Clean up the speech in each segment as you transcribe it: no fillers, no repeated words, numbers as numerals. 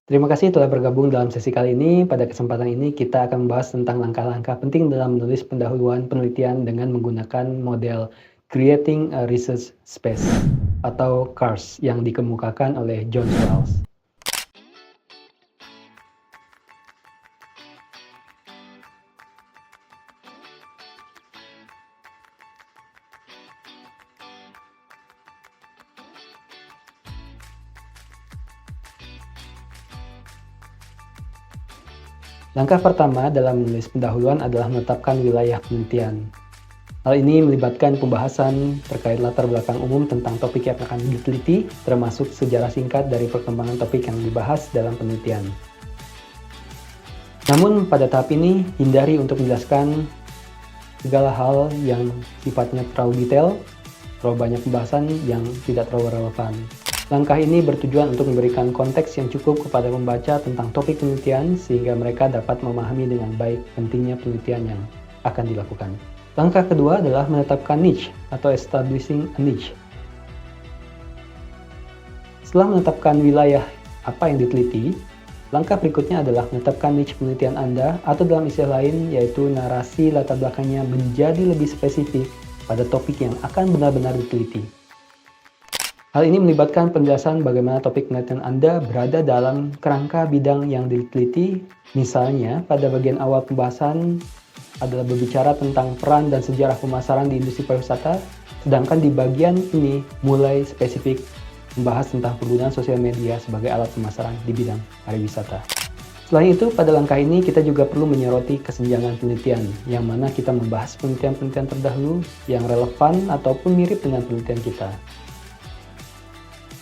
Terima kasih telah bergabung dalam sesi kali ini. Pada kesempatan ini kita akan membahas tentang langkah-langkah penting dalam menulis pendahuluan penelitian dengan menggunakan model Creating a Research Space atau CARS yang dikemukakan oleh John Rawls. Langkah pertama dalam menulis pendahuluan adalah menetapkan wilayah penelitian. Hal ini melibatkan pembahasan terkait latar belakang umum tentang topik yang akan diteliti, termasuk sejarah singkat dari perkembangan topik yang dibahas dalam penelitian. Namun pada tahap ini, hindari untuk menjelaskan segala hal yang sifatnya terlalu detail, terlalu banyak pembahasan yang tidak terlalu relevan. Langkah ini bertujuan untuk memberikan konteks yang cukup kepada pembaca tentang topik penelitian sehingga mereka dapat memahami dengan baik pentingnya penelitian yang akan dilakukan. Langkah kedua adalah menetapkan niche atau establishing a niche. Setelah menetapkan wilayah apa yang diteliti, langkah berikutnya adalah menetapkan niche penelitian Anda atau dalam istilah lain yaitu narasi latar belakangnya menjadi lebih spesifik pada topik yang akan benar-benar diteliti. Hal ini melibatkan penjelasan bagaimana topik penelitian Anda berada dalam kerangka bidang yang diteliti. Misalnya, pada bagian awal pembahasan adalah berbicara tentang peran dan sejarah pemasaran di industri pariwisata, sedangkan di bagian ini mulai spesifik membahas tentang penggunaan sosial media sebagai alat pemasaran di bidang pariwisata. Selain itu, pada langkah ini kita juga perlu menyoroti kesenjangan penelitian, yang mana kita membahas penelitian-penelitian terdahulu yang relevan ataupun mirip dengan penelitian kita.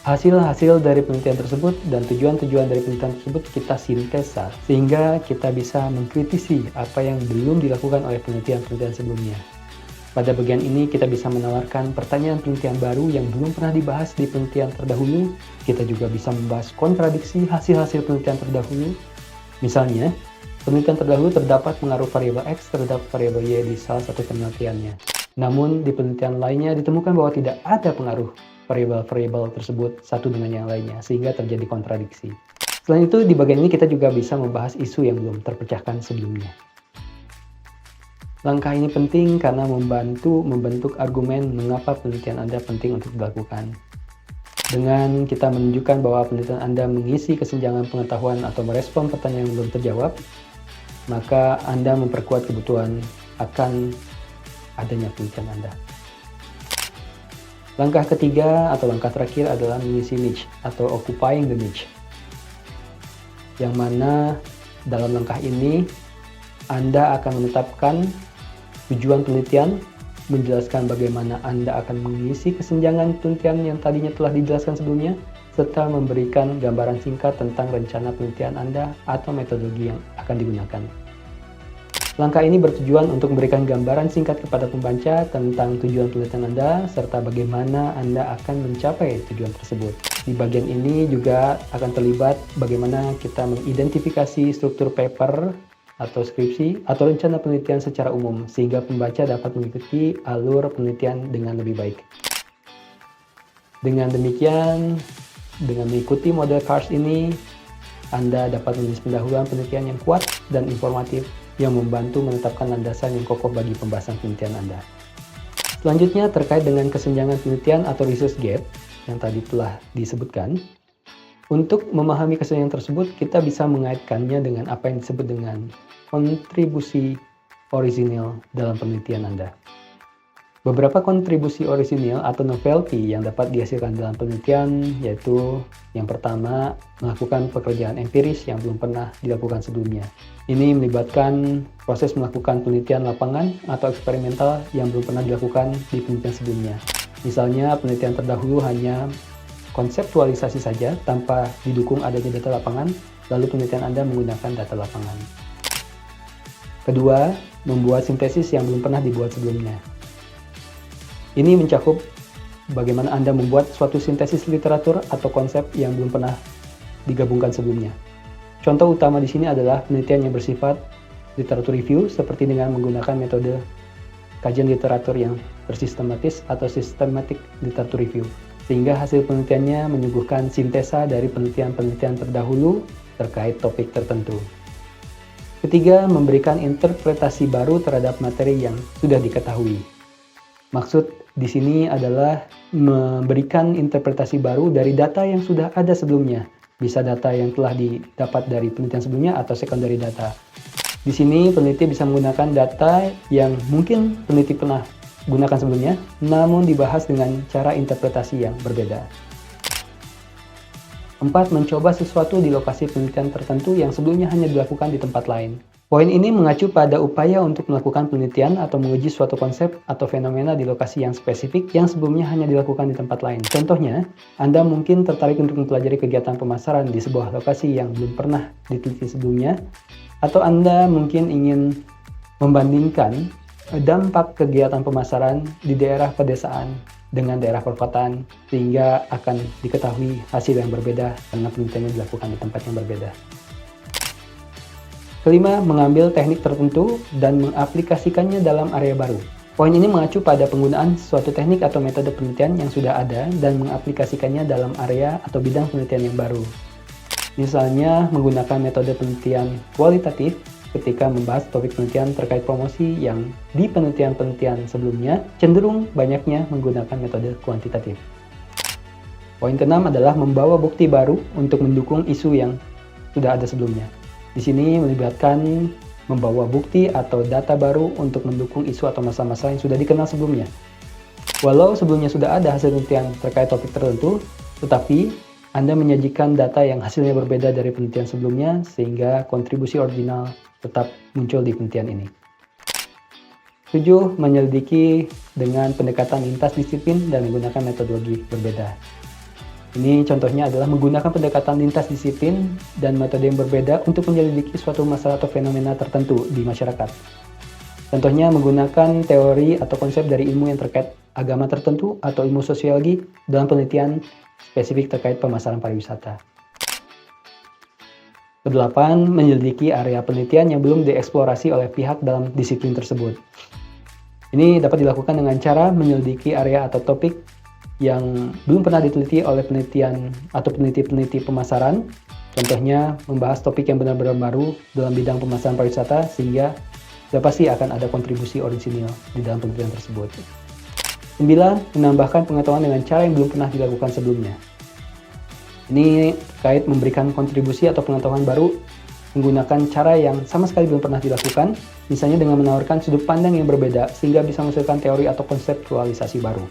Hasil-hasil dari penelitian tersebut dan tujuan-tujuan dari penelitian tersebut kita sintesa, sehingga kita bisa mengkritisi apa yang belum dilakukan oleh penelitian-penelitian sebelumnya. Pada bagian ini kita bisa menawarkan pertanyaan penelitian baru yang belum pernah dibahas di penelitian terdahulu. Kita juga bisa membahas kontradiksi hasil-hasil penelitian terdahulu. Misalnya, penelitian terdahulu terdapat pengaruh variabel X terhadap variabel Y di salah satu penelitiannya. Namun, di penelitian lainnya ditemukan bahwa tidak ada pengaruh variabel-variabel tersebut satu dengan yang lainnya, sehingga terjadi kontradiksi. Selain itu, di bagian ini kita juga bisa membahas isu yang belum terpecahkan sebelumnya. Langkah ini penting karena membantu membentuk argumen mengapa penelitian Anda penting untuk dilakukan. Dengan kita menunjukkan bahwa penelitian Anda mengisi kesenjangan pengetahuan atau merespon pertanyaan yang belum terjawab, maka Anda memperkuat kebutuhan akan adanya penelitian Anda. Langkah ketiga atau langkah terakhir adalah mengisi niche atau occupying the niche. Yang mana dalam langkah ini Anda akan menetapkan tujuan penelitian, menjelaskan bagaimana Anda akan mengisi kesenjangan penelitian yang tadinya telah dijelaskan sebelumnya, serta memberikan gambaran singkat tentang rencana penelitian Anda atau metodologi yang akan digunakan. Langkah ini bertujuan untuk memberikan gambaran singkat kepada pembaca tentang tujuan penelitian Anda, serta bagaimana Anda akan mencapai tujuan tersebut. Di bagian ini juga akan terlibat bagaimana kita mengidentifikasi struktur paper atau skripsi atau rencana penelitian secara umum, sehingga pembaca dapat mengikuti alur penelitian dengan lebih baik. Dengan demikian, dengan mengikuti model CARS ini, Anda dapat menulis pendahuluan penelitian yang kuat dan informatif yang membantu menetapkan landasan yang kokoh bagi pembahasan penelitian Anda. Selanjutnya, terkait dengan kesenjangan penelitian atau research gap yang tadi telah disebutkan, untuk memahami kesenjangan tersebut, kita bisa mengaitkannya dengan apa yang disebut dengan kontribusi orisinil dalam penelitian Anda. Beberapa kontribusi orisinil atau novelty yang dapat dihasilkan dalam penelitian yaitu yang pertama, melakukan pekerjaan empiris yang belum pernah dilakukan sebelumnya. Ini melibatkan proses melakukan penelitian lapangan atau eksperimental yang belum pernah dilakukan di penelitian sebelumnya. Misalnya, penelitian terdahulu hanya konseptualisasi saja tanpa didukung adanya data lapangan, lalu penelitian Anda menggunakan data lapangan. Kedua, membuat sintesis yang belum pernah dibuat sebelumnya. Ini mencakup bagaimana Anda membuat suatu sintesis literatur atau konsep yang belum pernah digabungkan sebelumnya. Contoh utama di sini adalah penelitian yang bersifat literatur review seperti dengan menggunakan metode kajian literatur yang bersistematis atau systematic literature review, sehingga hasil penelitiannya menyuguhkan sintesa dari penelitian-penelitian terdahulu terkait topik tertentu. Ketiga, memberikan interpretasi baru terhadap materi yang sudah diketahui. Maksud di sini adalah memberikan interpretasi baru dari data yang sudah ada sebelumnya. Bisa data yang telah didapat dari penelitian sebelumnya atau secondary data. Di sini peneliti bisa menggunakan data yang mungkin peneliti pernah gunakan sebelumnya, namun dibahas dengan cara interpretasi yang berbeda. 4. Mencoba sesuatu di lokasi penelitian tertentu yang sebelumnya hanya dilakukan di tempat lain. Poin ini mengacu pada upaya untuk melakukan penelitian atau menguji suatu konsep atau fenomena di lokasi yang spesifik yang sebelumnya hanya dilakukan di tempat lain. Contohnya, Anda mungkin tertarik untuk mempelajari kegiatan pemasaran di sebuah lokasi yang belum pernah diteliti sebelumnya, atau Anda mungkin ingin membandingkan dampak kegiatan pemasaran di daerah pedesaan dengan daerah perkotaan, sehingga akan diketahui hasil yang berbeda karena penelitiannya dilakukan di tempat yang berbeda. Kelima, mengambil teknik tertentu dan mengaplikasikannya dalam area baru. Poin ini mengacu pada penggunaan suatu teknik atau metode penelitian yang sudah ada dan mengaplikasikannya dalam area atau bidang penelitian yang baru. Misalnya, menggunakan metode penelitian kualitatif ketika membahas topik penelitian terkait promosi yang di penelitian-penelitian sebelumnya cenderung banyaknya menggunakan metode kuantitatif. Poin keenam adalah membawa bukti baru untuk mendukung isu yang sudah ada sebelumnya. Di sini melibatkan membawa bukti atau data baru untuk mendukung isu atau masalah-masalah yang sudah dikenal sebelumnya. Walau sebelumnya sudah ada hasil penelitian terkait topik tertentu, tetapi Anda menyajikan data yang hasilnya berbeda dari penelitian sebelumnya sehingga kontribusi original tetap muncul di penelitian ini. 7. Menyelidiki dengan pendekatan lintas disiplin dan menggunakan metodologi berbeda. Ini contohnya adalah menggunakan pendekatan lintas disiplin dan metode yang berbeda untuk menyelidiki suatu masalah atau fenomena tertentu di masyarakat. Contohnya menggunakan teori atau konsep dari ilmu yang terkait agama tertentu atau ilmu sosiologi dalam penelitian spesifik terkait pemasaran pariwisata. Kedelapan, menyelidiki area penelitian yang belum dieksplorasi oleh pihak dalam disiplin tersebut. Ini dapat dilakukan dengan cara menyelidiki area atau topik yang belum pernah diteliti oleh penelitian atau peneliti-peneliti pemasaran. Contohnya, membahas topik yang benar-benar baru dalam bidang pemasaran pariwisata sehingga sudah pasti akan ada kontribusi orisinil di dalam penelitian tersebut. 9. Menambahkan pengetahuan dengan cara yang belum pernah dilakukan sebelumnya. Ini terkait memberikan kontribusi atau pengetahuan baru menggunakan cara yang sama sekali belum pernah dilakukan, misalnya dengan menawarkan sudut pandang yang berbeda sehingga bisa menghasilkan teori atau konseptualisasi baru.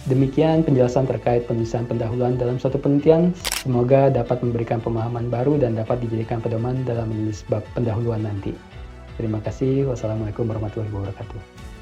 Demikian penjelasan terkait penulisan pendahuluan dalam suatu penelitian. Semoga dapat memberikan pemahaman baru dan dapat dijadikan pedoman dalam menulis bab pendahuluan nanti. Terima kasih. Wassalamualaikum warahmatullahi wabarakatuh.